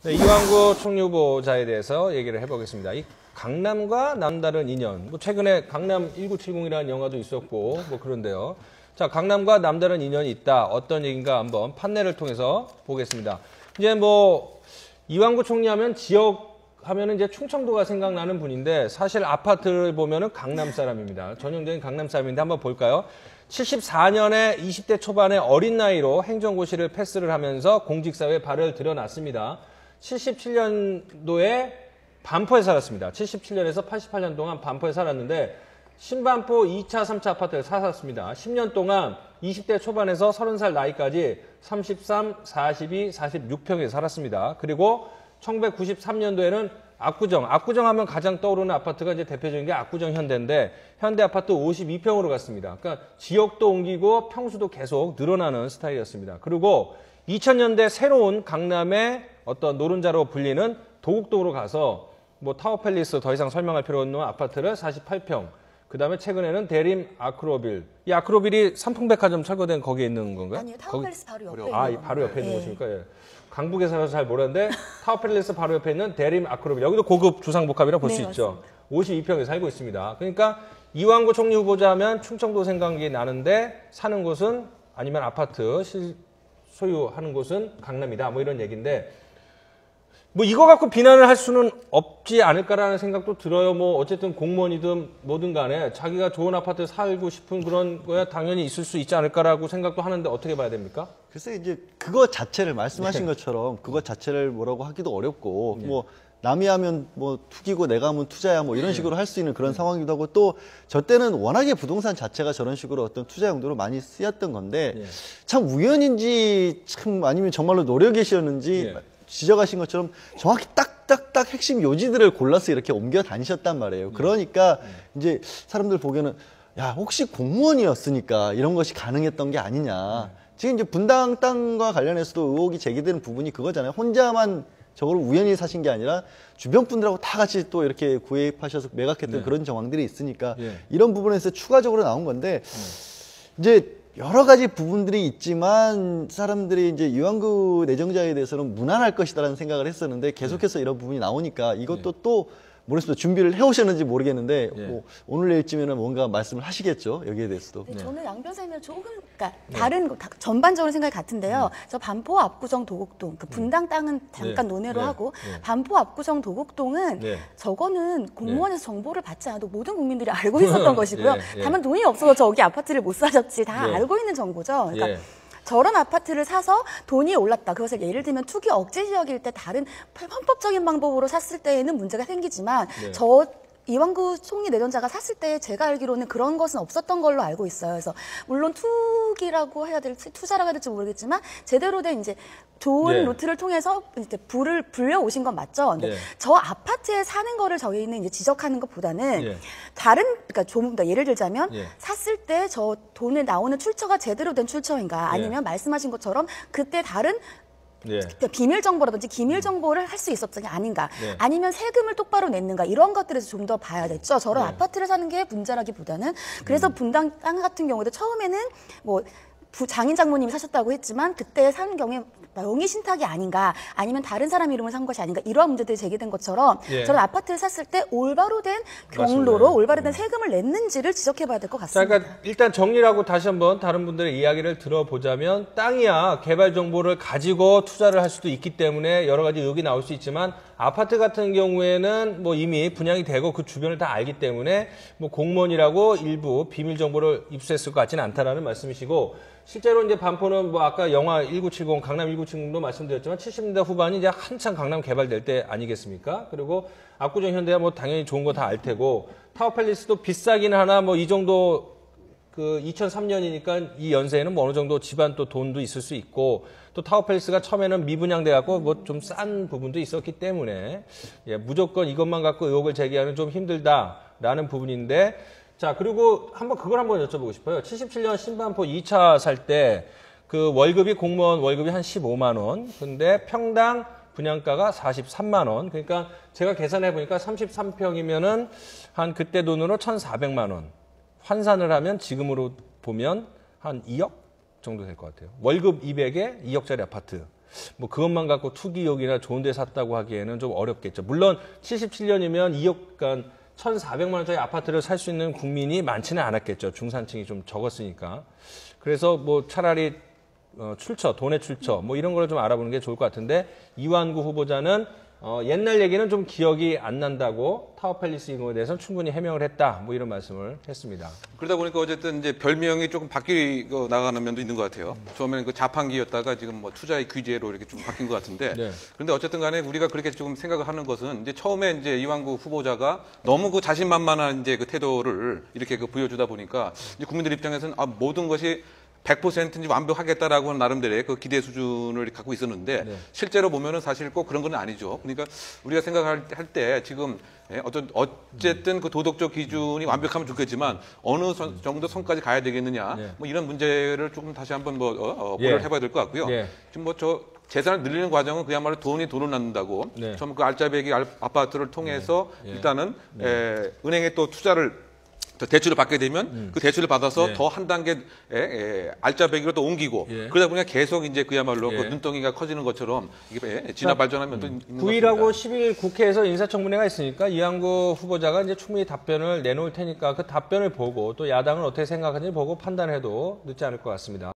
네, 이완구 총리 후보자에 대해서 얘기를 해보겠습니다. 이 강남과 남다른 인연, 뭐 최근에 강남 1970이라는 영화도 있었고 뭐 그런데요. 자, 강남과 남다른 인연이 있다. 어떤 얘기인가 한번 판넬을 통해서 보겠습니다. 이제 뭐 이완구 총리 하면 지역 하면은 이제 충청도가 생각나는 분인데 사실 아파트를 보면은 강남 사람입니다. 전형적인 강남 사람인데 한번 볼까요? 74년에 20대 초반의 어린 나이로 행정고시를 패스를 하면서 공직사회에 발을 들여놨습니다. 77년도에 반포에 살았습니다. 77년에서 88년 동안 반포에 살았는데 신반포 2차, 3차 아파트를 사셨습니다. 10년 동안 20대 초반에서 30살 나이까지 33, 42, 46평에 살았습니다. 그리고 1993년도에는 압구정 하면 가장 떠오르는 아파트가 이제 대표적인 게 압구정 현대인데 현대 아파트 52평으로 갔습니다. 그러니까 지역도 옮기고 평수도 계속 늘어나는 스타일이었습니다. 그리고 2000년대 새로운 강남의 어떤 노른자로 불리는 도곡동으로 가서 뭐 타워팰리스 더 이상 설명할 필요 없는 아파트를 48평. 그 다음에 최근에는 대림 아크로빌. 이 아크로빌이 삼풍백화점 철거된 거기에 있는 건가요? 아니요, 타워팰리스 바로 옆에 있는 아, 바로 옆에 있는 네. 곳입니까? 예. 강북에 살아서 잘 모르는데 타워팰리스 바로 옆에 있는 대림 아크로빌. 여기도 고급 주상복합이라 볼 수 네, 있죠. 52평에 살고 있습니다. 그러니까 이완구 총리 후보자 하면 충청도 생각이 나는데 사는 곳은 아니면 아파트 소유하는 곳은 강남이다. 뭐 이런 얘기인데 뭐 이거 갖고 비난을 할 수는 없지 않을까라는 생각도 들어요. 뭐 어쨌든 공무원이든 뭐든 간에 자기가 좋은 아파트에 살고 싶은 그런 거야 당연히 있을 수 있지 않을까라고 생각도 하는데 어떻게 봐야 됩니까? 글쎄 이제 그거 자체를 말씀하신 네. 것처럼 그거 자체를 뭐라고 하기도 어렵고 네. 뭐 남이 하면 뭐 투기고 내가 하면 투자야 뭐 이런 식으로 할 수 있는 그런 상황이기도 하고 또 저 때는 워낙에 부동산 자체가 저런 식으로 어떤 투자 용도로 많이 쓰였던 건데 네. 참 우연인지 참 아니면 정말로 노력이셨는지 네. 지적하신 것처럼 정확히 딱딱딱 핵심 요지들을 골라서 이렇게 옮겨 다니셨단 말이에요. 그러니까 이제 사람들 보기에는 야 혹시 공무원이었으니까 이런 것이 가능했던 게 아니냐. 지금 이제 분당 땅과 관련해서도 의혹이 제기되는 부분이 그거잖아요. 혼자만 저걸 우연히 사신 게 아니라 주변 분들하고 다 같이 또 이렇게 구입하셔서 매각했던 네. 그런 정황들이 있으니까 예. 이런 부분에서 추가적으로 나온 건데 이제 여러 가지 부분들이 있지만 사람들이 이제 이완구 내정자에 대해서는 무난할 것이다라는 생각을 했었는데 계속해서 이런 부분이 나오니까 이것도 또 모르겠습니다. 준비를 해오셨는지 모르겠는데 뭐 오늘 내일쯤에는 뭔가 말씀을 하시겠죠. 여기에 대해서도. 네, 저는 양 변호사님은 조금 그러니까 다른 전반적으로 생각이 같은데요. 저 반포 압구정 도곡동 그 분당 땅은 잠깐 논외로 하고 반포 압구정 도곡동은 저거는 공무원에서 정보를 받지 않아도 모든 국민들이 알고 있었던 것이고요. 다만 돈이 없어서 저기 아파트를 못 사셨지 다 알고 있는 정보죠. 그러니까 저런 아파트를 사서 돈이 올랐다. 그것을 예를 들면 투기 억제 지역일 때 다른 헌법적인 방법으로 샀을 때에는 문제가 생기지만 저 이완구 총리 내정자가 샀을 때 제가 알기로는 그런 것은 없었던 걸로 알고 있어요. 그래서 물론 투기라고 해야 될지 투자라고 해야 될지 모르겠지만 제대로 된 이제 좋은 루트를 통해서 이제 불을 불려 오신 건 맞죠. 근데 저 아파트에 사는 거를 저희는 이제 지적하는 것보다는 다른 그러니까 좀 더 예를 들자면 샀을 때 저 돈에 나오는 출처가 제대로 된 출처인가 아니면 말씀하신 것처럼 그때 다른 비밀 정보라든지 기밀 정보를 할 수 있었던 게 아닌가 아니면 세금을 똑바로 냈는가 이런 것들에서 좀 더 봐야겠죠. 저런 아파트를 사는 게 문제라기보다는 그래서 분당 땅 같은 경우도 처음에는 뭐 장인 장모님이 사셨다고 했지만 그때 산 경우에 명의 신탁이 아닌가 아니면 다른 사람 이름을 산 것이 아닌가 이러한 문제들이 제기된 것처럼 저는 아파트를 샀을 때 올바로 된 경로로 올바로 된 세금을 냈는지를 지적해봐야 될 것 같습니다. 그러니까 일단 정리를 하고 다시 한번 다른 분들의 이야기를 들어보자면 땅이야 개발 정보를 가지고 투자를 할 수도 있기 때문에 여러 가지 의혹이 나올 수 있지만 아파트 같은 경우에는 뭐 이미 분양이 되고 그 주변을 다 알기 때문에 뭐 공무원이라고 일부 비밀 정보를 입수했을 것 같지는 않다라는 말씀이시고 실제로 이제 반포는 뭐 아까 영화 1970 강남 1970도 말씀드렸지만 70년대 후반이 이제 한창 강남 개발될 때 아니겠습니까? 그리고 압구정 현대야 뭐 당연히 좋은 거 다 알 테고 타워팰리스도 비싸기는 하나 뭐 이 정도 그 2003년이니까 이 연세에는 뭐 어느 정도 집안 또 돈도 있을 수 있고 또 타워팰리스가 처음에는 미분양돼 갖고 뭐 좀 싼 부분도 있었기 때문에 무조건 이것만 갖고 의혹을 제기하는 좀 힘들다라는 부분인데 자 그리고 그걸 한번 여쭤보고 싶어요. 77년 신반포 2차 살 때 그 월급이 공무원 월급이 한 15만 원 근데 평당 분양가가 43만 원 그러니까 제가 계산해 보니까 33평이면은 한 그때 돈으로 1,400만 원 환산을 하면 지금으로 보면 한 2억 정도 될 것 같아요. 월급 200에 2억짜리 아파트. 뭐 그것만 갖고 투기 의혹이나 좋은 데 샀다고 하기에는 좀 어렵겠죠. 물론 77년이면 2억, 그러니까 1,400만 원짜리 아파트를 살 수 있는 국민이 많지는 않았겠죠. 중산층이 좀 적었으니까. 그래서 뭐 차라리 출처, 돈의 출처, 뭐 이런 걸 좀 알아보는 게 좋을 것 같은데, 이완구 후보자는 옛날 얘기는 좀 기억이 안 난다고 타워팰리스 이거에 대해서는 충분히 해명을 했다. 뭐 이런 말씀을 했습니다. 그러다 보니까 어쨌든 이제 별명이 조금 바뀌고 나가는 면도 있는 것 같아요. 처음에는 그 자판기였다가 지금 뭐 투자의 규제로 이렇게 좀 바뀐 것 같은데. 네. 그런데 어쨌든 간에 우리가 그렇게 조금 생각을 하는 것은 이제 처음에 이제 이완구 후보자가 너무 그 자신만만한 이제 그 태도를 이렇게 그 보여주다 보니까 이제 국민들 입장에서는 모든 것이 100%인지 완벽하겠다라고 하는 나름대로의 그 기대 수준을 갖고 있었는데 네. 실제로 보면은 사실 꼭 그런 건 아니죠. 그러니까 우리가 생각할 때 지금 어쨌든 그 도덕적 기준이 완벽하면 좋겠지만 어느 정도 선까지 가야 되겠느냐 네. 뭐 이런 문제를 조금 다시 한번 고려를 해봐야 될 것 같고요. 지금 뭐 재산을 늘리는 과정은 그야말로 돈을 낳는다고 처음 그 알짜배기 아파트를 통해서 일단은 은행에 또 투자를 대출을 받게 되면 그 대출을 받아서 더 한 단계 알짜배기로 또 옮기고 그러다 보니까 계속 이제 그야말로 그 눈덩이가 커지는 것처럼 이게 진화 발전하면 또 있는 것 9일하고 10일 국회에서 인사청문회가 있으니까 이완구 후보자가 이제 충분히 답변을 내놓을 테니까 그 답변을 보고 또 야당은 어떻게 생각하는지 보고 판단해도 늦지 않을 것 같습니다.